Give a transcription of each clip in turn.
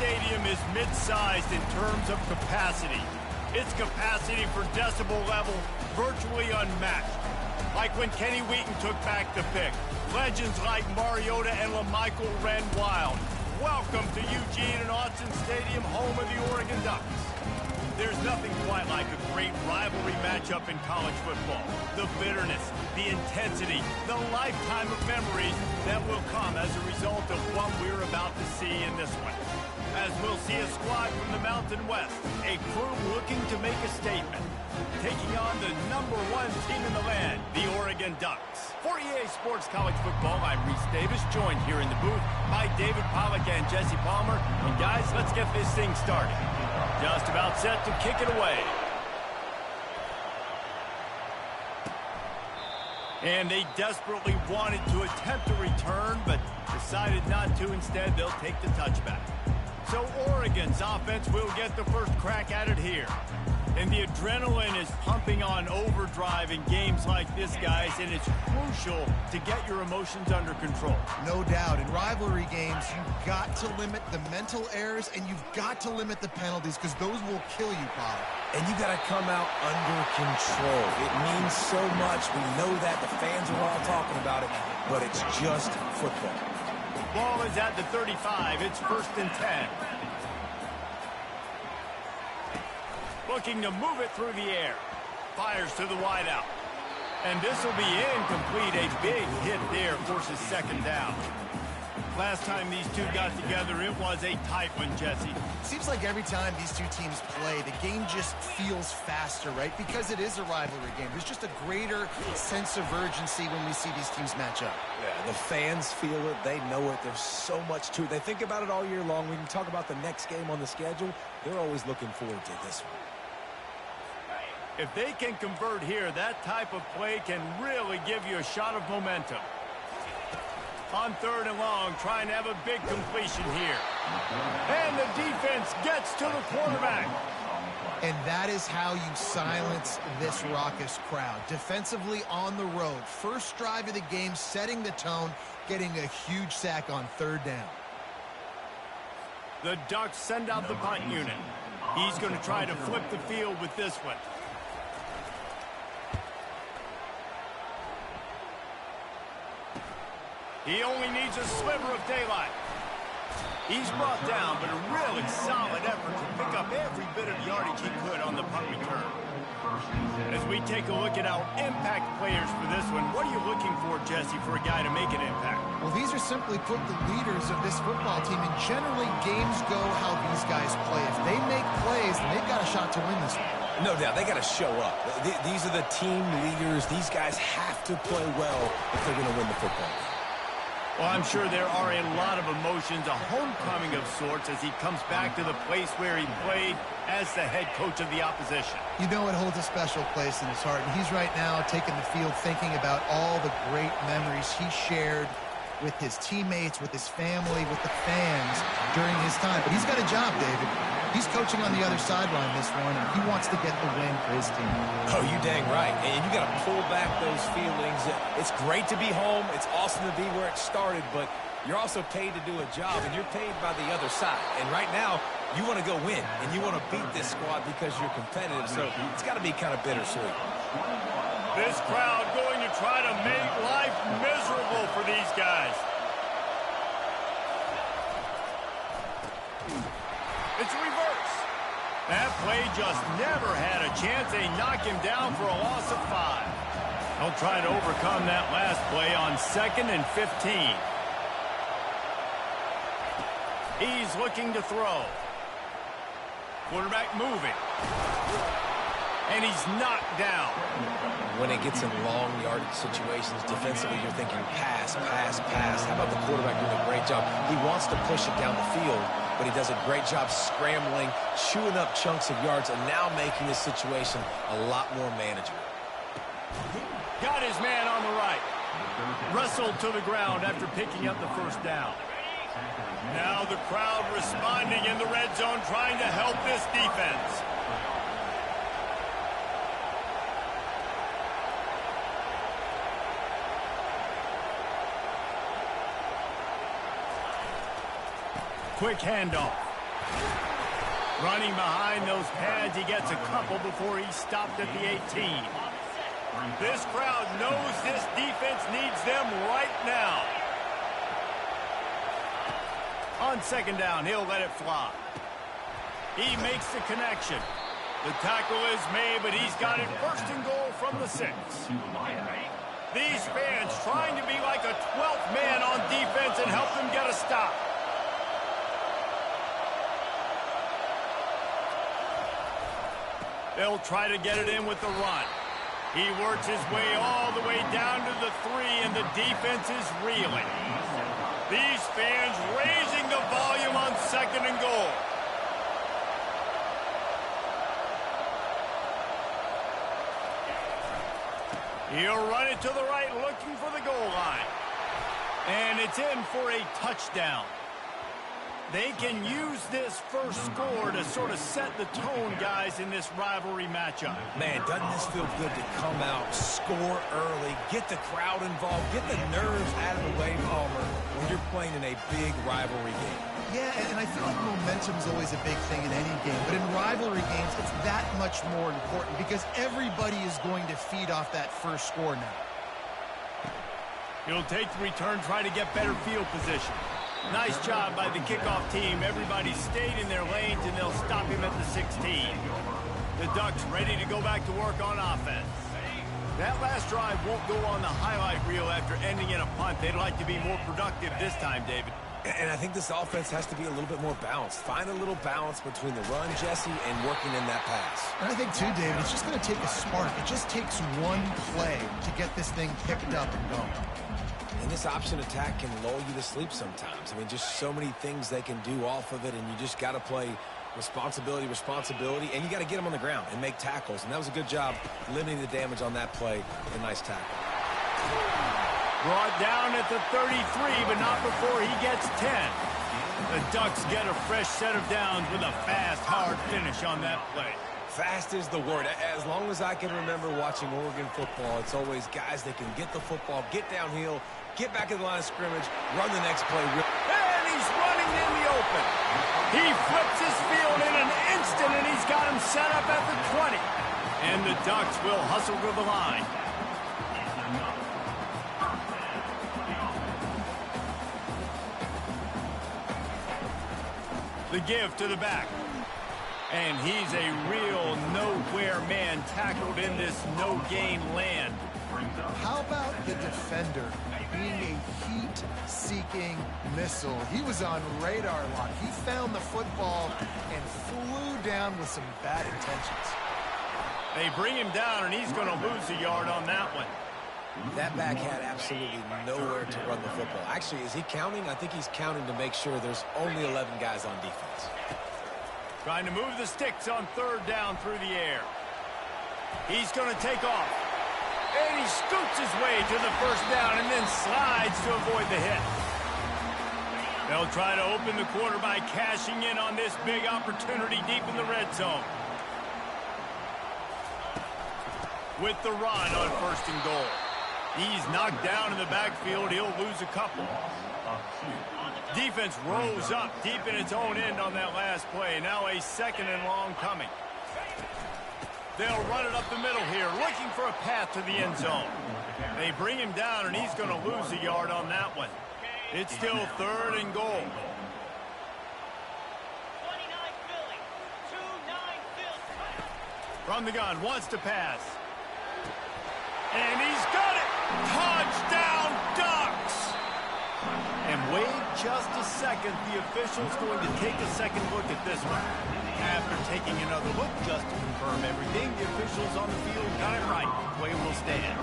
stadium is mid-sized in terms of capacity. Its capacity for decibel level virtually unmatched. Like when Kenny Wheaton took back the pick. Legends like Mariota and LaMichael ran wild. Welcome to Eugene and Autzen Stadium, home of the Oregon Ducks. There's nothing quite like a great rivalry matchup in college football. The bitterness, the intensity, the lifetime of memories that will come as a result of what we're about to see in this one. As we'll see a squad from the Mountain West, a crew looking to make a statement, taking on the #1 team in the land, the Oregon Ducks. For EA Sports College Football, I'm Reese Davis, joined here in the booth by David Pollack and Jesse Palmer. And guys, let's get this thing started. Just about set to kick it away. And they desperately wanted to attempt a return, but decided not to. Instead, they'll take the touchback. So Oregon's offense will get the first crack at it here. And the adrenaline is pumping on overdrive in games like this, guys, and it's crucial to get your emotions under control. No doubt. In rivalry games, you've got to limit the mental errors, and you've got to limit the penalties, because those will kill you, Paul. And you got to come out under control. It means so much. We know that. The fans are all talking about it, but it's just football. Ball is at the 35. It's 1st and 10. Looking to move it through the air. Fires to the wideout. And this will be incomplete. A big hit there forces 2nd down. Last time these two got together, it was a tight one, Jesse. Seems like every time these two teams play, the game just feels faster, right? Because it is a rivalry game. There's just a greater sense of urgency when we see these teams match up. Yeah, the fans feel it. They know it. There's so much to it. They think about it all year long. We can talk about the next game on the schedule. They're always looking forward to this one. If they can convert here, that type of play can really give you a shot of momentum. On 3rd and long, trying to have a big completion here. And the defense gets to the quarterback. And that is how you silence this raucous crowd. Defensively on the road. First drive of the game, setting the tone, getting a huge sack on 3rd down. The Ducks send out the punt unit. He's going to try to flip the field with this one. He only needs a sliver of daylight. He's brought down, but a really solid effort to pick up every bit of yardage he could on the punt return. As we take a look at our impact players for this one, what are you looking for, Jesse, for a guy to make an impact? Well, these are simply put the leaders of this football team, and generally games go how these guys play. If they make plays, then they've got a shot to win this one. No doubt, they got to show up. These are the team leaders. These guys have to play well if they're going to win the football game. Well, I'm sure there are a lot of emotions, a homecoming of sorts, as he comes back to the place where he played as the head coach of the opposition. You know it holds a special place in his heart, and he's right now taking the field thinking about all the great memories he shared with his teammates, with his family, with the fans during his time. But he's got a job, David. He's coaching on the other sideline this one, and he wants to get the win for his team. Oh, you dang right. And you got to pull back those feelings. It's great to be home. It's awesome to be where it started, but you're also paid to do a job, and you're paid by the other side. And right now, you want to go win, and you want to beat this squad because you're competitive, so it's got to be kind of bittersweet. This crowd going to try to make life miserable for these guys. It's reverse. That play just never had a chance. They knock him down for a loss of 5. They'll try to overcome that last play on 2nd and 15. He's looking to throw. Quarterback moving. And he's knocked down. When it gets in long yardage situations, defensively, you're thinking pass, pass, pass. How about the quarterback doing a great job? He wants to push it down the field, but he does a great job scrambling, chewing up chunks of yards, and now making this situation a lot more manageable. Got his man on the right. Wrestled to the ground after picking up the 1st down. Now the crowd responding in the red zone, trying to help this defense. Quick handoff. Running behind those pads, he gets a couple before he's stopped at the 18. This crowd knows this defense needs them right now. On second down, he'll let it fly. He makes the connection. The tackle is made, but he's got it first and goal from the 6. These fans trying to be like a 12th man on defense and help them get a stop. They'll try to get it in with the run. He works his way all the way down to the 3, and the defense is reeling. These fans raising the volume on second and goal. He'll run it to the right, looking for the goal line. And it's in for a touchdown. They can use this first score to sort of set the tone, guys, in this rivalry matchup. Man, doesn't this feel good to come out, score early, get the crowd involved, get the nerves out of the way, Palmer, when you're playing in a big rivalry game. Yeah, and I feel like momentum's always a big thing in any game, but in rivalry games, it's that much more important because everybody is going to feed off that first score now. He'll take the return, try to get better field position. Nice job by the kickoff team. Everybody stayed in their lanes, and they'll stop him at the 16. The Ducks ready to go back to work on offense. That last drive won't go on the highlight reel after ending in a punt. They'd like to be more productive this time, David. And I think this offense has to be a little bit more balanced. Find a little balance between the run, Jesse, and working in that pass. And I think, too, David, it's just going to take a spark. It just takes one play to get this thing picked up and going. And this option attack can lull you to sleep sometimes. I mean, just so many things they can do off of it, and you just got to play responsibility, and you got to get them on the ground and make tackles. And that was a good job limiting the damage on that play. A nice tackle. Brought down at the 33, but not before he gets 10. The Ducks get a fresh set of downs with a fast, hard finish on that play. Fast is the word. As long as I can remember watching Oregon football, it's always guys that can get the football, get downhill, get back in the line of scrimmage, run the next play. And he's running in the open. He flips his field in an instant, and he's got him set up at the 20. And the Ducks will hustle to the line. The give to the back. And he's a real nowhere man tackled in this no-gain land. How about the defender being a heat-seeking missile? He was on radar lock. He found the football and flew down with some bad intentions. They bring him down, and he's going to lose a yard on that one. That back had absolutely nowhere to run the football. Actually, is he counting? I think he's counting to make sure there's only 11 guys on defense. Trying to move the sticks on third down through the air. He's going to take off. And he scoots his way to the first down and then slides to avoid the hit. They'll try to open the quarter by cashing in on this big opportunity deep in the red zone. With the run on first and goal. He's knocked down in the backfield. He'll lose a couple. Defense rose up deep in its own end on that last play. Now a second and long coming. They'll run it up the middle here, looking for a path to the end zone. They bring him down, and he's going to lose a yard on that one. It's still third and goal. From the gun, wants to pass. And he's got it! Touchdown, Ducks! And wait just a second. The official's going to take a second look at this one. After taking another look just to confirm everything, the officials on the field got it right. Play will stand.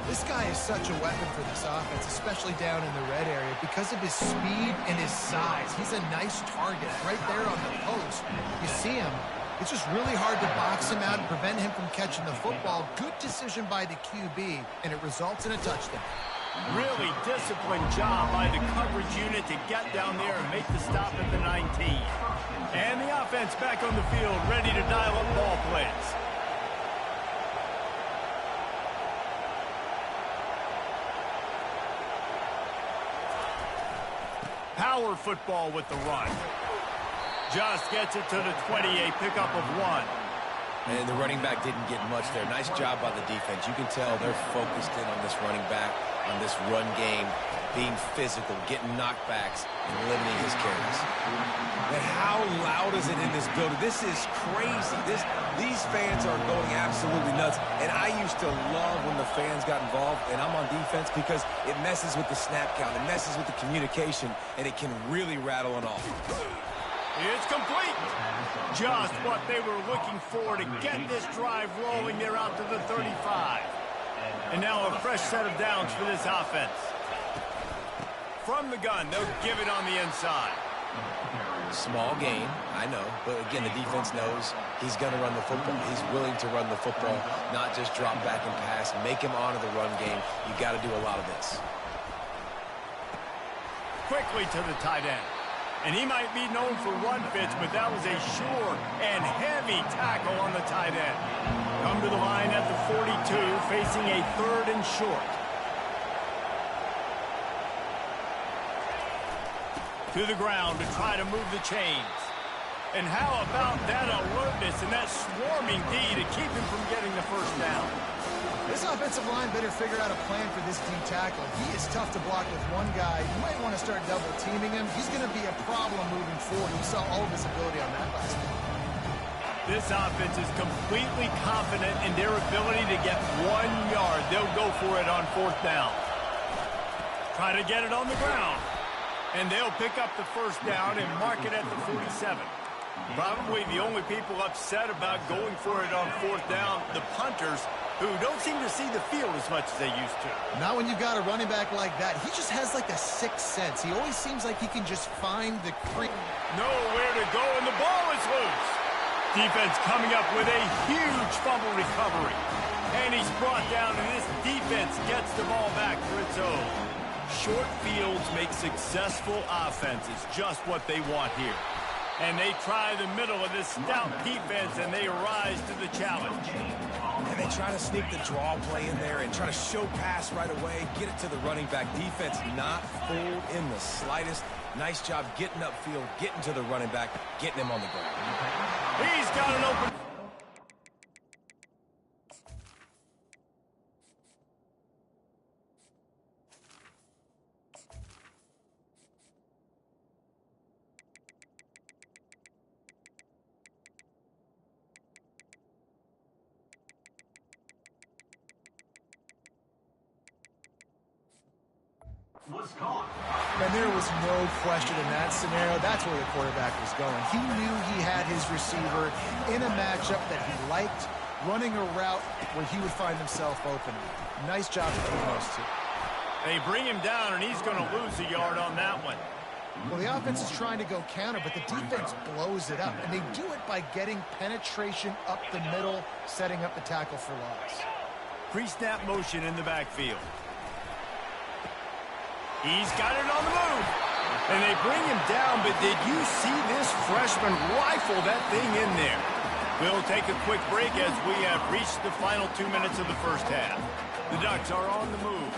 This guy is such a weapon for this offense, especially down in the red area, because of his speed and his size. He's a nice target right there on the post. You see him. It's just really hard to box him out and prevent him from catching the football. Good decision by the QB, and it results in a touchdown. Really disciplined job by the coverage unit to get down there and make the stop at the 19. And the offense back on the field, ready to dial up ball plays. Power football with the run. Just gets it to the 20, a pickup of 1. And the running back didn't get much there. Nice job by the defense. You can tell they're focused in on this running back, on this run game, being physical, getting knockbacks, and limiting his carries. And how loud is it in this building? This is crazy. These fans are going absolutely nuts. And I used to love when the fans got involved, and I'm on defense, because it messes with the snap count. It messes with the communication, and it can really rattle an offense. It's complete. Just what they were looking for to get this drive rolling. They're out to the 35. And now a fresh set of downs for this offense. From the gun, they'll give it on the inside. Small gain, I know. But again, the defense knows he's going to run the football. He's willing to run the football, not just drop back and pass. Make him honor the run game. You've got to do a lot of this. Quickly to the tight end. And he might be known for run fits, but that was a sure and heavy tackle on the tight end. Come to the line at the 42, facing a 3rd and short. To the ground to try to move the chains. And how about that alertness and that swarming D to keep him from getting the first down? This offensive line better figure out a plan for this D tackle. He is tough to block with one guy. You might want to start double teaming him. He's going to be a problem moving forward. We saw all of his ability on that last week. This offense is completely confident in their ability to get 1 yard. They'll go for it on 4th down. Try to get it on the ground. And they'll pick up the first down and mark it at the 47. Probably the only people upset about going for it on 4th down, the punters, who don't seem to see the field as much as they used to. Not when you've got a running back like that. He just has like a sixth sense. He always seems like he can just find the creek. Nowhere to go, and the ball is loose. Defense coming up with a huge fumble recovery. And he's brought down, and this defense gets the ball back for its own. Short fields make successful offenses just what they want here. And they try the middle of this stout defense, and they rise to the challenge. And they try to sneak the draw play in there and try to show pass right away, get it to the running back. Defense not fooled in the slightest. Nice job getting upfield, getting to the running back, getting him on the ground. He's got an open... And there was no question in that scenario. That's where the quarterback was going. He knew he had his receiver in a matchup that he liked, running a route where he would find himself open. Nice job between those two. They bring him down, and he's going to lose a yard on that one. Well, the offense is trying to go counter, but the defense blows it up. And they do it by getting penetration up the middle, setting up the tackle for loss. Pre-snap motion in the backfield. He's got it on the move. And they bring him down, but did you see this freshman rifle that thing in there? We'll take a quick break as we have reached the final 2 minutes of the first half. The Ducks are on the move.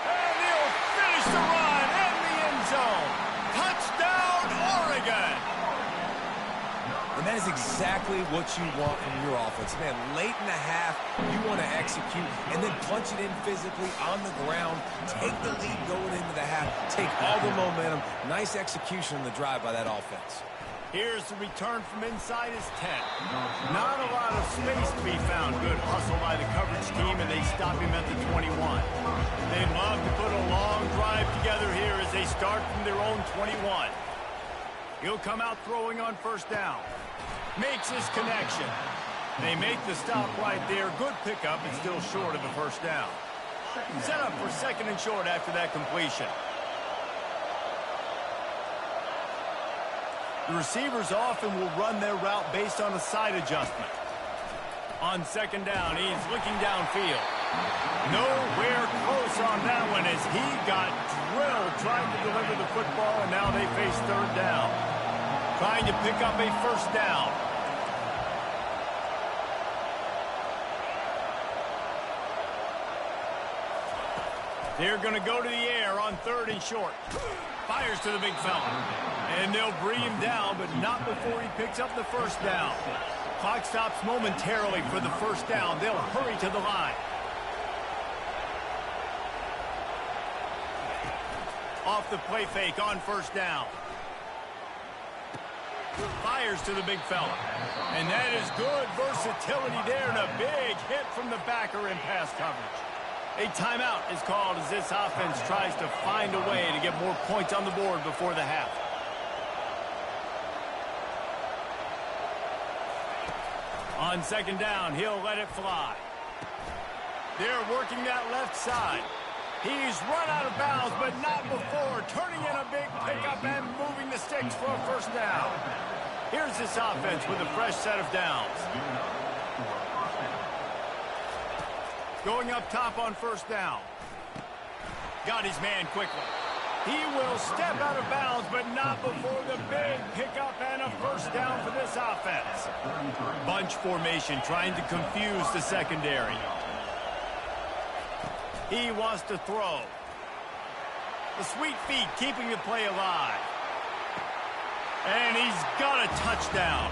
And he'll finish the run in the end zone. Touchdown, Oregon! And that is exactly what you want from your offense. Man, late in the half, you want to execute and then punch it in physically on the ground. Take the lead going into the half. Take all the momentum. Nice execution on the drive by that offense. Here's the return from inside his 10. Not a lot of space to be found. Good hustle by the coverage team, and they stop him at the 21. They'd love to put a long drive together here as they start from their own 21. He'll come out throwing on first down. Makes his connection. They make the stop right there. Good pickup, and still short of the first down. Set up for 2nd and short after that completion. The receivers often will run their route based on a side adjustment. On 2nd down, he's looking downfield. Nowhere close on that one as he got drilled trying to deliver the football, and now they face 3rd down. Trying to pick up a first down. They're going to go to the air on 3rd and short. Fires to the big fella. And they'll bring him down, but not before he picks up the first down. Clock stops momentarily for the first down. They'll hurry to the line. Off the play fake on first down. Fires to the big fella. And that is good versatility there and a big hit from the backer in pass coverage. A timeout is called as this offense tries to find a way to get more points on the board before the half. On 2nd down, he'll let it fly. They're working that left side. He's run out of bounds, but not before. Turning in a big pickup and moving the sticks for a first down. Here's this offense with a fresh set of downs. Going up top on first down. Got his man quickly. He will step out of bounds, but not before the big pickup and a first down for this offense. Bunch formation trying to confuse the secondary. He wants to throw. The sweet feet keeping the play alive. And he's got a touchdown.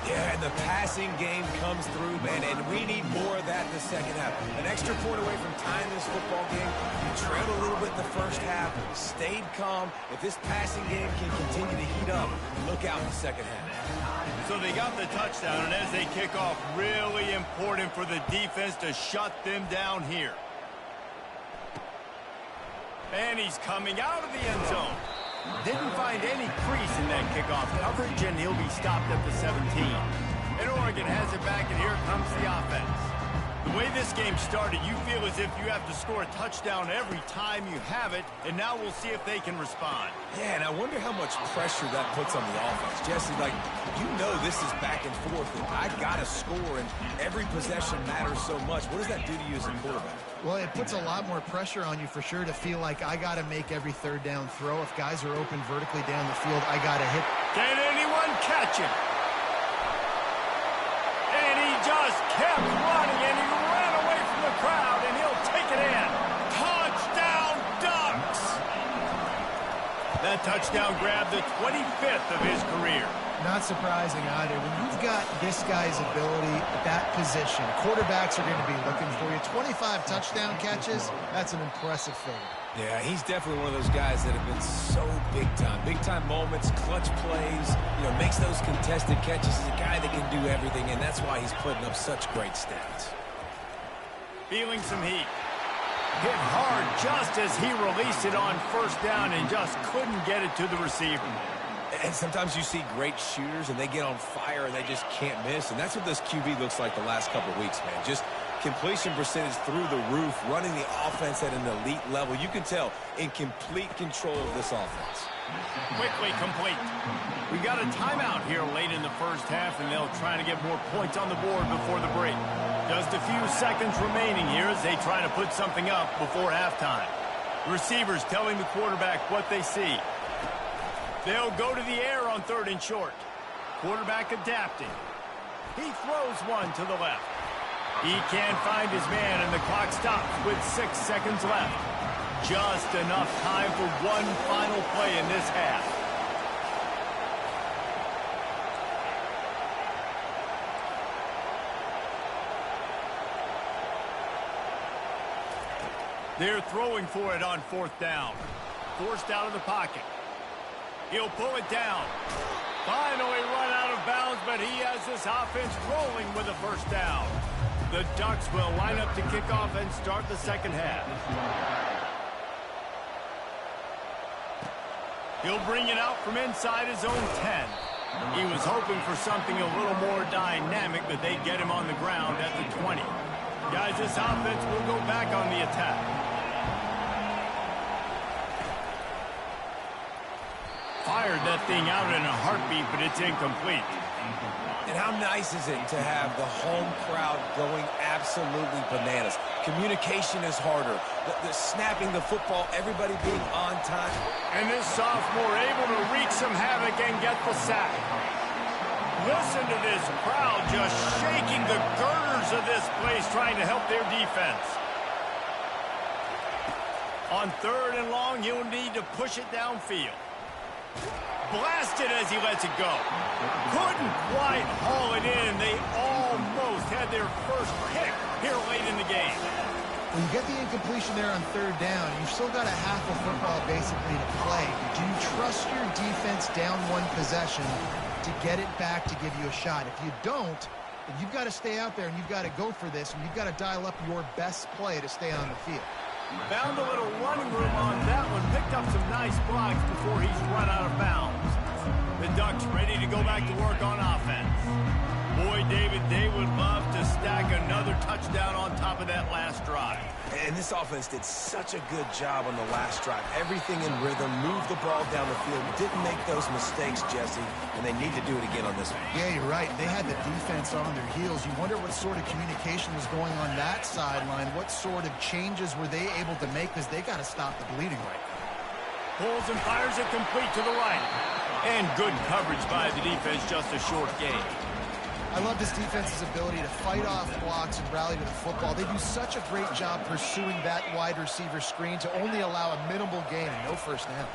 Yeah, and the passing game comes through, man, and we need more of that in the second half. An extra point away from tying this football game. You trailed a little bit in the first half, stayed calm. If this passing game can continue to heat up, look out in the second half. So they got the touchdown, and as they kick off, really important for the defense to shut them down here. And he's coming out of the end zone. Didn't find any crease in that kickoff coverage, and he'll be stopped at the 17. And Oregon has it back, and here comes the offense. The way this game started, you feel as if you have to score a touchdown every time you have it, and now we'll see if they can respond. Yeah, and I wonder how much pressure that puts on the offense. Jesse, like, you know this is back and forth, and I got to score, and every possession matters so much. What does that do to you as a quarterback? Well, it puts a lot more pressure on you for sure to feel like I got to make every 3rd down throw. If guys are open vertically down the field, I got to hit. Can anyone catch him? And he just kept running, and he ran away from the crowd, and he'll take it in. Touchdown, Ducks! That touchdown grabbed the 25th of his career. Not surprising either. When you've got this guy's ability at that position, quarterbacks are going to be looking for you. 25 touchdown catches, that's an impressive figure. Yeah, he's definitely one of those guys that have been so big time. Big time moments, clutch plays, makes those contested catches. He's a guy that can do everything, and that's why he's putting up such great stats. Feeling some heat. Hit hard just as he released it on first down and just couldn't get it to the receiver. And sometimes you see great shooters, and they get on fire, and they just can't miss. And that's what this QB looks like the last couple of weeks, man. Just completion percentage through the roof, running the offense at an elite level. You can tell in complete control of this offense. Quickly complete. We got a timeout here late in the first half, and they'll try to get more points on the board before the break. Just a few seconds remaining here as they try to put something up before halftime. The receivers telling the quarterback what they see. They'll go to the air on 3rd and short. Quarterback adapting. He throws one to the left. He can't find his man, and the clock stops with 6 seconds left. Just enough time for one final play in this half. They're throwing for it on 4th down. Forced out of the pocket. He'll pull it down. Finally run out of bounds, but he has this offense rolling with a first down. The Ducks will line up to kick off and start the second half. He'll bring it out from inside his own 10. He was hoping for something a little more dynamic, but they get him on the ground at the 20. Guys, this offense will go back on the attack. Fired that thing out in a heartbeat, but it's incomplete. And how nice is it to have the home crowd going absolutely bananas? Communication is harder. The snapping the football, everybody being on time. And this sophomore able to wreak some havoc and get the sack. Listen to this crowd just shaking the girders of this place, trying to help their defense. On 3rd and long, he'll need to push it downfield. Blasted as he lets it go. Couldn't quite haul it in. They almost had their first pick here late in the game. When you get the incompletion there on 3rd down, you've still got a half of football basically to play. Do you trust your defense down one possession to get it back to give you a shot? If you don't, then you've got to stay out there and you've got to go for this, and you've got to dial up your best play to stay on the field. Found a little running room on that one. Picked up some nice blocks before he's run out of bounds. The Ducks ready to go back to work on offense. Boy, David, they would love to stack another touchdown on top of that last drive. And this offense did such a good job on the last drive. Everything in rhythm, moved the ball down the field, didn't make those mistakes, Jesse, and they need to do it again on this one. Yeah, you're right. They had the defense on their heels. You wonder what sort of communication was going on that sideline. What sort of changes were they able to make, because they got to stop the bleeding right now. Pulls and fires it complete to the right. And good coverage by the defense, just a short gain. I love this defense's ability to fight off blocks and rally to the football. They do such a great job pursuing that wide receiver screen to only allow a minimal gain and no first down.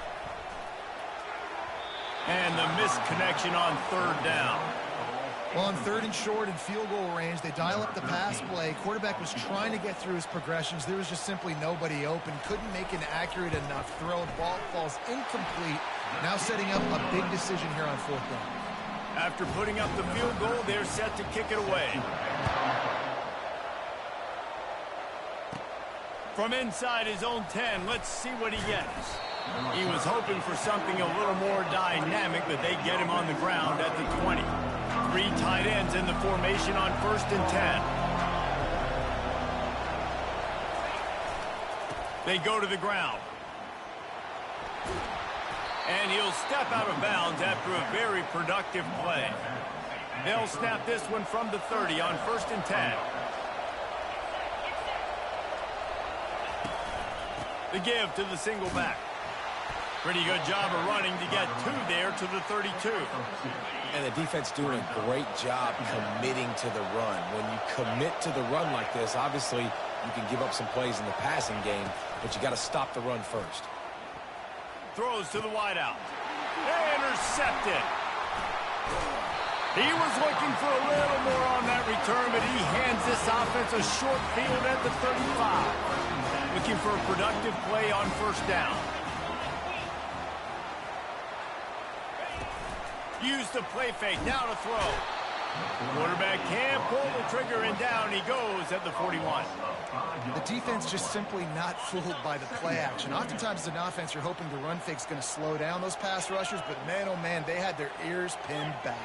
And the missed connection on 3rd down. Well, on 3rd and short and field goal range, they dial up the pass play. Quarterback was trying to get through his progressions. There was just simply nobody open. Couldn't make an accurate enough throw. Ball falls incomplete. Now setting up a big decision here on 4th down. After putting up the field goal, they're set to kick it away. From inside his own 10, let's see what he gets. He was hoping for something a little more dynamic, but they get him on the ground at the 20. 3 tight ends in the formation on 1st and 10. They go to the ground. And he'll step out of bounds after a very productive play. They'll snap this one from the 30 on 1st and 10. The give to the single back. Pretty good job of running to get 2 there to the 32. And the defense doing a great job committing to the run. When you commit to the run like this, obviously you can give up some plays in the passing game, but you got to stop the run first. Throws to the wideout. Intercepted. He was looking for a little more on that return, but he hands this offense a short field at the 35. Looking for a productive play on 1st down. Use the play fake. Now to throw. Quarterback can't pull the trigger, and down he goes at the 41. The defense just simply not fooled by the play action. Oftentimes as an offense, you're hoping the run fake's going to slow down those pass rushers, but man, oh man, they had their ears pinned back.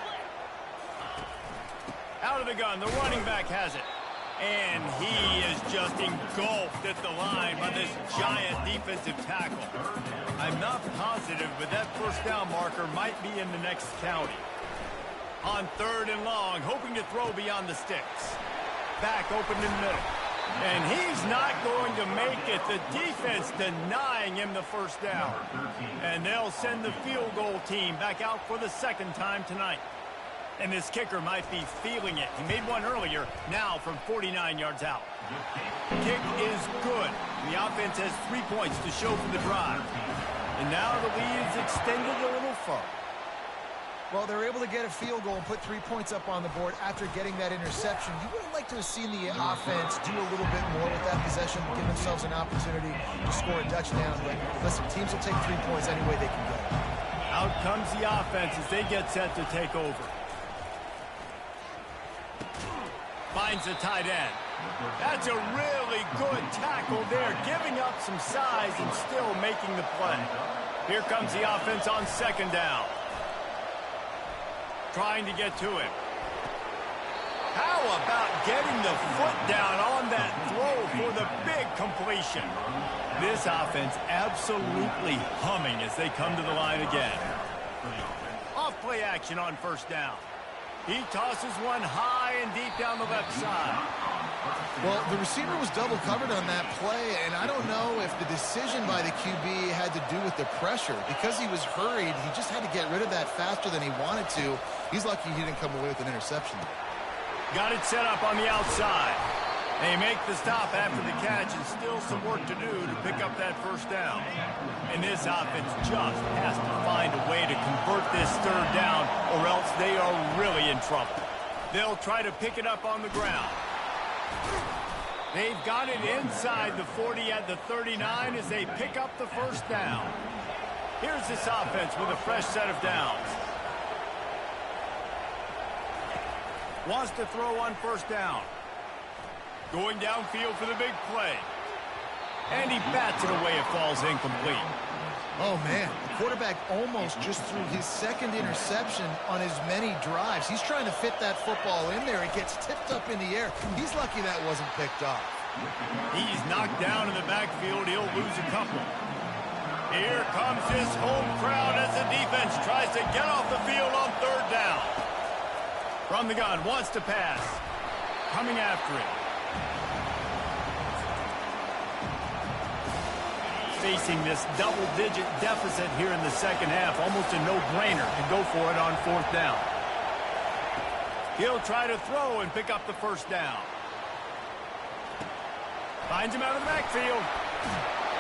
Out of the gun, the running back has it. And he is just engulfed at the line by this giant defensive tackle. I'm not positive, but that 1st down marker might be in the next county. On 3rd and long, hoping to throw beyond the sticks. Back open in the middle. And he's not going to make it. The defense denying him the 1st down. And they'll send the field goal team back out for the 2nd time tonight. And this kicker might be feeling it. He made one earlier, now from 49 yards out. Kick is good. The offense has 3 points to show for the drive. And now the lead is extended a little further. Well, they're able to get a field goal and put 3 points up on the board after getting that interception. You would have liked to have seen the offense do a little bit more with that possession, give themselves an opportunity to score a touchdown. But listen, teams will take 3 points any way they can get it. Out comes the offense as they get set to take over. Finds the tight end. That's a really good tackle there, giving up some size and still making the play. Here comes the offense on 2nd down. Trying to get to him. How about getting the foot down on that throw for the big completion? This offense absolutely humming as they come to the line again. Off play action on 1st down. He tosses one high and deep down the left side. Well, the receiver was double covered on that play, and I don't know if the decision by the QB had to do with the pressure. Because he was hurried, he just had to get rid of that faster than he wanted to. He's lucky he didn't come away with an interception. Got it set up on the outside. They make the stop after the catch, and still some work to do to pick up that first down. And this offense just has to find a way to convert this third down, or else they are really in trouble. They'll try to pick it up on the ground. They've got it inside the 40 at the 39 as they pick up the first down. Here's this offense with a fresh set of downs. Wants to throw on first down. Going downfield for the big play. And he bats it away. It falls incomplete. Oh, man. The quarterback almost just threw his second interception on as many drives. He's trying to fit that football in there. It gets tipped up in the air. He's lucky that wasn't picked off. He's knocked down in the backfield. He'll lose a couple. Here comes his home crowd as the defense tries to get off the field on third down. From the gun, wants to pass. Coming after it. Facing this double-digit deficit here in the second half. Almost a no-brainer to go for it on fourth down. He'll try to throw and pick up the first down. Finds him out of the backfield.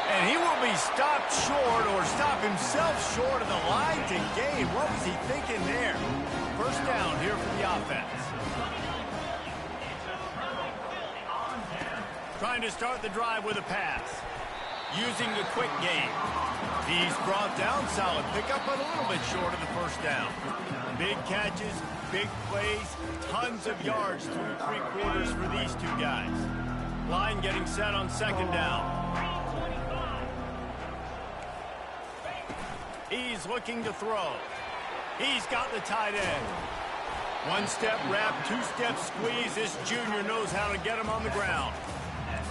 And he will be stopped short, or stop himself short of the line to gain. What was he thinking there? First down here for the offense. Trying to start the drive with a pass. Using the quick game. He's brought down, solid pickup, but a little bit short of the first down. Big catches, big plays, tons of yards through three quarters for these two guys. Line getting set on second down. He's looking to throw. He's got the tight end. One-step wrap, two-step squeeze. This junior knows how to get him on the ground.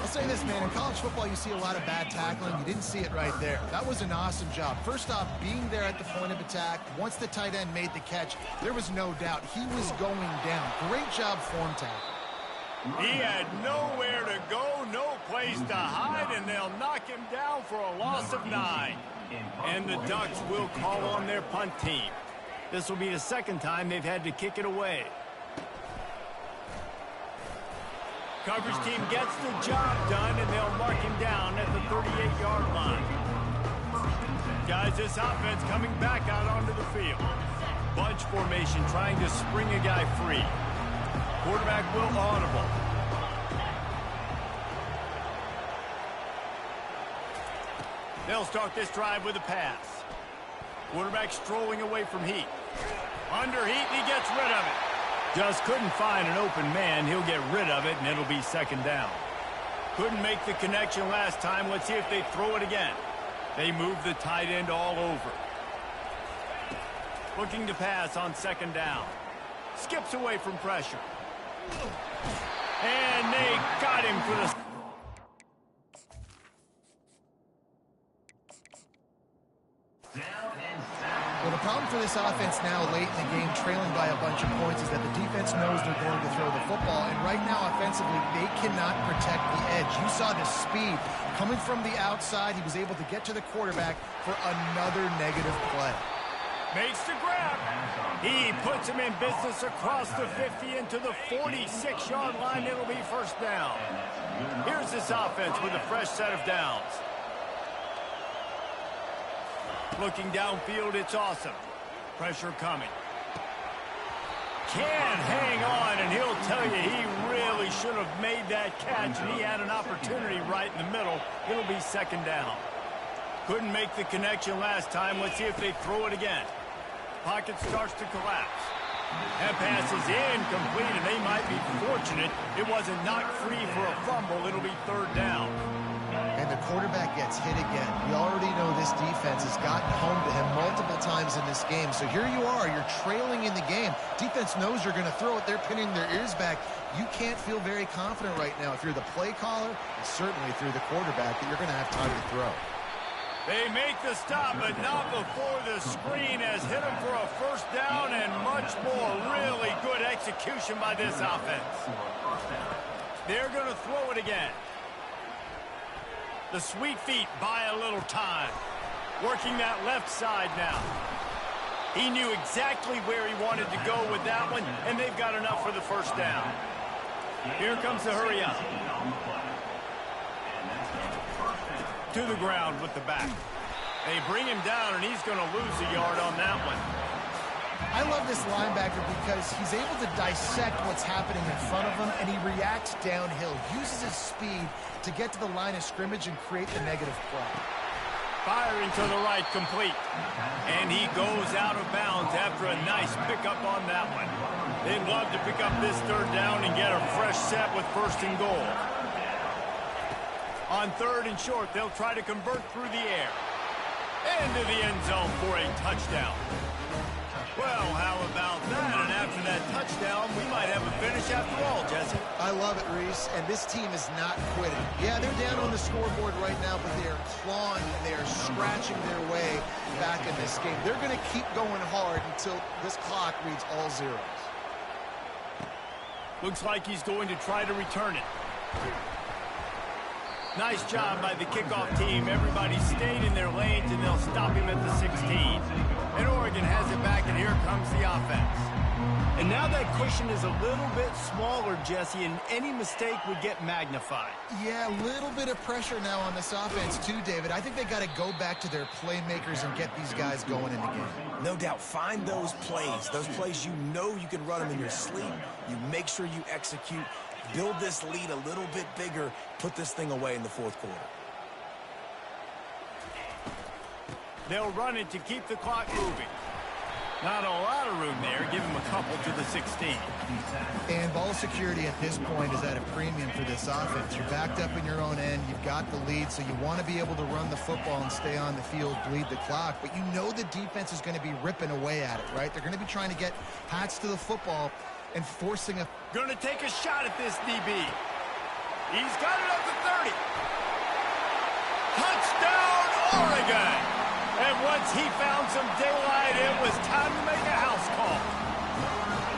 I'll say this, man. In college football, you see a lot of bad tackling. You didn't see it right there. That was an awesome job. First off, being there at the point of attack. Once the tight end made the catch, there was no doubt he was going down. Great job form tackle. He had nowhere to go, no place to hide, and they'll knock him down for a loss of 9. And the Ducks will call on their punt team. This will be the second time they've had to kick it away. Coverage team gets the job done, and they'll mark him down at the 38-yard line. Guys, this offense coming back out onto the field. Bunch formation trying to spring a guy free. Quarterback will audible. They'll start this drive with a pass. Quarterback strolling away from heat. Under heat, and he gets rid of it. Just couldn't find an open man. He'll get rid of it, and it'll be second down. Couldn't make the connection last time. Let's see if they throw it again. They move the tight end all over. Looking to pass on second down. Skips away from pressure. And they got him for the... Well, the problem for this offense now late in the game, trailing by a bunch of points, is that the defense knows they're going to throw the football. And right now, offensively, they cannot protect the edge. You saw the speed coming from the outside. He was able to get to the quarterback for another negative play. Makes the grab. He puts him in business across the 50 into the 46-yard line. It'll be first down. Here's this offense with a fresh set of downs. Looking downfield, it's awesome. Pressure coming. Can't hang on, and he'll tell you he really should have made that catch, and he had an opportunity right in the middle. It'll be second down. Couldn't make the connection last time. Let's see if they throw it again. Pocket starts to collapse. That pass is incomplete, and they might be fortunate it wasn't knocked free for a fumble. It'll be third down. And the quarterback gets hit again. We already know this defense has gotten home to him multiple times in this game. So here you are. You're trailing in the game. Defense knows you're going to throw it. They're pinning their ears back. You can't feel very confident right now if you're the play caller, and certainly through the quarterback, that you're going to have time to throw. They make the stop, but not before the screen has hit them for a first down, and much more. Really good execution by this offense. They're going to throw it again. The sweet feet buy a little time. Working that left side now. He knew exactly where he wanted to go with that one, and they've got enough for the first down. Here comes the hurry up. To the ground with the back. They bring him down, and he's going to lose a yard on that one. I love this linebacker because he's able to dissect what's happening in front of him, and he reacts downhill, uses his speed to get to the line of scrimmage and create the negative play. Firing to the right, complete. And he goes out of bounds after a nice pickup on that one. They'd love to pick up this third down and get a fresh set with first and goal. On third and short, they'll try to convert through the air. Into the end zone for a touchdown. Well, how about that? And after that touchdown, we might have a finish after all, Jesse. I love it, Reese, and this team is not quitting. Yeah, they're down on the scoreboard right now, but they are clawing and they are scratching their way back in this game. They're going to keep going hard until this clock reads all zeros. Looks like he's going to try to return it. Nice job by the kickoff team. Everybody stayed in their lanes, and they'll stop him at the 16. And Oregon has it back, and here comes the offense. And now that cushion is a little bit smaller, Jesse, and any mistake would get magnified. Yeah, a little bit of pressure now on this offense too, David. I think they got to go back to their playmakers and get these guys going in the game. No doubt. Find those plays you know you can run them in your sleep. You make sure you execute. Build this lead a little bit bigger. Put this thing away in the fourth quarter. They'll run it to keep the clock moving. Not a lot of room there. Give him a couple to the 16. And ball security at this point is at a premium for this offense. You're backed up in your own end. You've got the lead, so you want to be able to run the football and stay on the field, bleed the clock. But you know the defense is going to be ripping away at it, right? They're going to be trying to get Pats to the football and forcing a... Going to take a shot at this DB. He's got it up to 30. Touchdown, Oregon! And once he found some daylight, it was time to make a house call.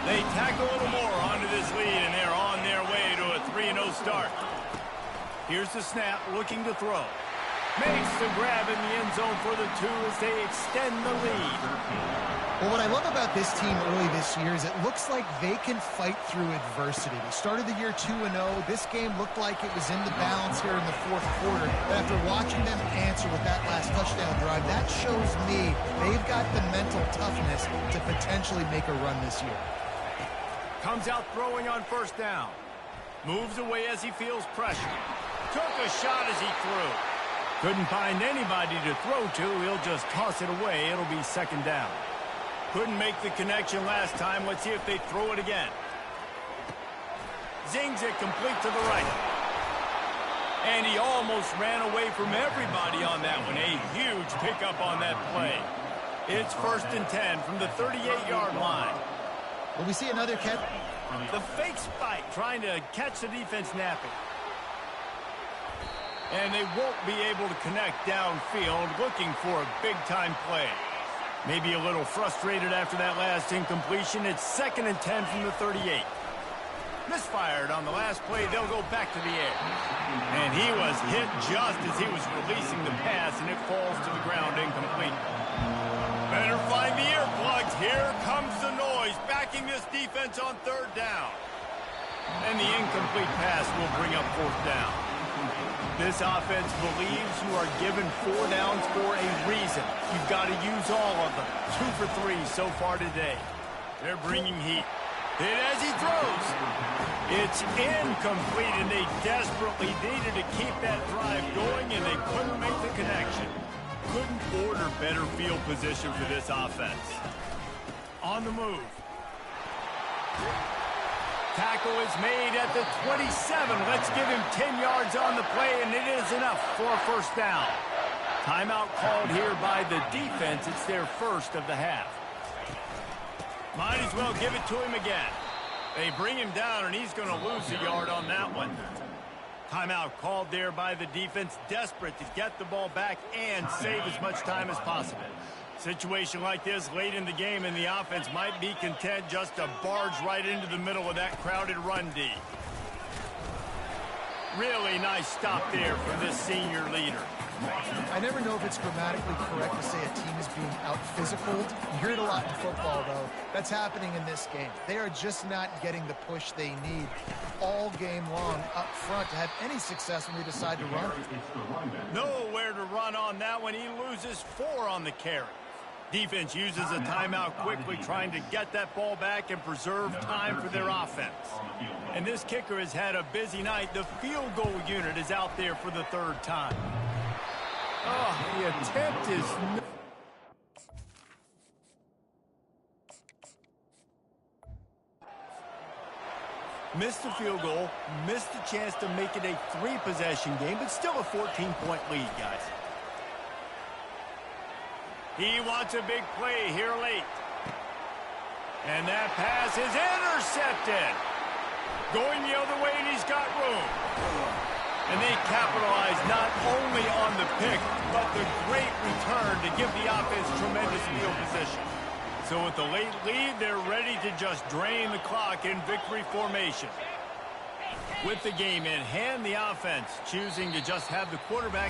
They tack a little more onto this lead, and they're on their way to a 3-0 start. Here's the snap, looking to throw. Makes the grab in the end zone for the 2 as they extend the lead. Well, what I love about this team early this year is it looks like they can fight through adversity. They started the year 2-0. This game looked like it was in the balance here in the fourth quarter. But after watching them answer with that last touchdown drive, that shows me they've got the mental toughness to potentially make a run this year. Comes out throwing on first down. Moves away as he feels pressure. Took a shot as he threw. Couldn't find anybody to throw to. He'll just toss it away. It'll be second down. Couldn't make the connection last time. Let's see if they throw it again. Zings it complete to the right. And he almost ran away from everybody on that one. A huge pickup on that play. It's 1st and 10 from the 38-yard line. Will we see another catch? The fake spike trying to catch the defense napping. And they won't be able to connect downfield, looking for a big-time play. Maybe a little frustrated after that last incompletion. It's 2nd and 10 from the 38. Misfired on the last play. They'll go back to the air. And he was hit just as he was releasing the pass, and it falls to the ground incomplete. Better find the earplugs. Here comes the noise, backing this defense on 3rd down. And the incomplete pass will bring up 4th down. This offense believes you are given 4 downs for a reason. You've got to use all of them. 2 for 3 so far today. They're bringing heat. Hit as he throws. It's incomplete, and they desperately needed to keep that drive going, and they couldn't make the connection. Couldn't order better field position for this offense. On the move. Tackle is made at the 27. Let's give him 10 yards on the play, and it is enough for a 1st down. Timeout called here by the defense. It's their first of the half. Might as well give it to him again. They bring him down, and he's going to lose a yard on that one. Timeout called there by the defense, desperate to get the ball back and save as much time as possible. Situation like this late in the game, and the offense might be content just to barge right into the middle of that crowded run D. Really nice stop there from this senior leader. I never know if it's grammatically correct to say a team is being out-physicaled. You hear it a lot in football, though. That's happening in this game. They are just not getting the push they need all game long up front to have any success when they decide to run. Nowhere to run on that one. He loses 4 on the carry. Defense uses a timeout quickly, trying to get that ball back and preserve time for their offense. And this kicker has had a busy night. The field goal unit is out there for the 3rd time. Oh, the attempt is... Missed the field goal, missed the chance to make it a 3-possession game, but still a 14-point lead, guys. He wants a big play here late. And that pass is intercepted. Going the other way, and he's got room. And they capitalize not only on the pick, but the great return to give the offense tremendous field position. So with the late lead, they're ready to just drain the clock in victory formation. With the game in hand, the offense choosing to just have the quarterback